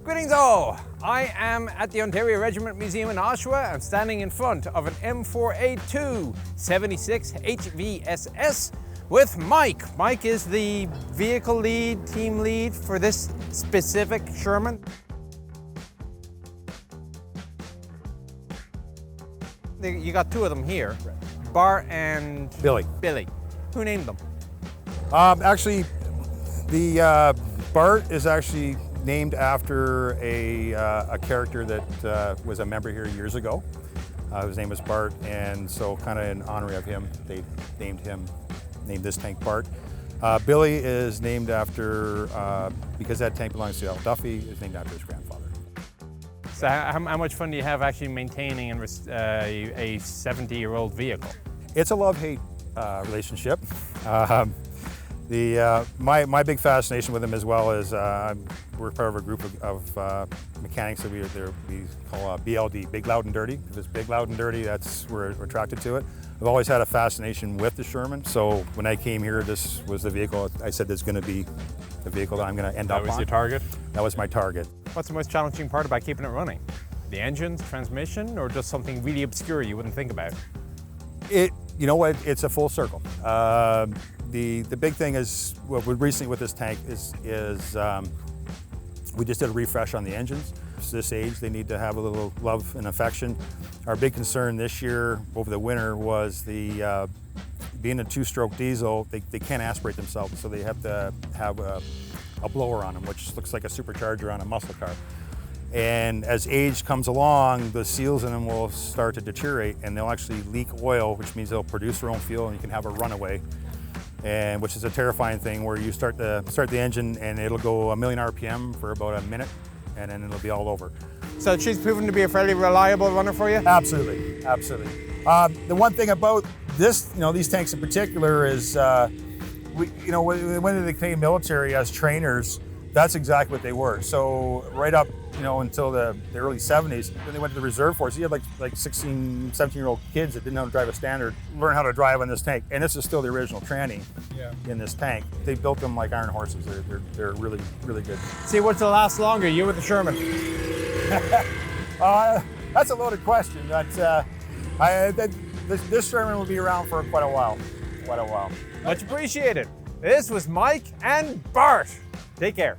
Greetings all! I am at the Ontario Regiment Museum in Oshawa. I'm standing in front of an M4A2 76 HVSS with Mike. Mike is the vehicle lead, team lead for this specific Sherman. You got two of them here, Bart and Billy. Who named them? Actually, the Bart is actually named after a character that was a member here years ago. His name was Bart, and so kind of in honor of him, they named this tank Bart. Billy is named after, because that tank belongs to Al Duffy, is named after his grandfather. So how much fun do you have actually maintaining a 70-year-old vehicle? It's a love-hate relationship. My big fascination with him as well is we're part of a group of mechanics that we call BLD, Big, Loud and Dirty. If it's big, loud and dirty, we're attracted to it. I've always had a fascination with the Sherman, so when I came here, this was the vehicle. I said there's going to be the vehicle that I'm going to end up on. That was your target? That was my target. What's the most challenging part about keeping it running? The engine, transmission, or just something really obscure you wouldn't think about? You know what? It's a full circle. The big thing is, what we recently with this tank is we just did a refresh on the engines. At this age, they need to have a little love and affection. Our big concern this year over the winter was being a two-stroke diesel, they can't aspirate themselves, so they have to have a blower on them, which looks like a supercharger on a muscle car. And as age comes along, the seals in them will start to deteriorate, and they'll actually leak oil, which means they'll produce their own fuel, and you can have a runaway. And which is a terrifying thing, where you start the engine and it'll go 1,000,000 RPM for about a minute, and then it'll be all over. So she's proven to be a fairly reliable runner for you? Absolutely, absolutely. The one thing about this, these tanks in particular is, when they went into the Canadian military as trainers, that's exactly what they were. So right up, until the early 70s, then they went to the reserve force. You had like 16, 17-year-old kids that didn't know how to drive a standard, learn how to drive on this tank. And this is still the original tranny in this tank. They built them like iron horses. They're really, really good. See, what's to last longer, you or the Sherman? That's a loaded question. But this Sherman will be around for quite a while. Much appreciated. This was Mike and Bart. Take care.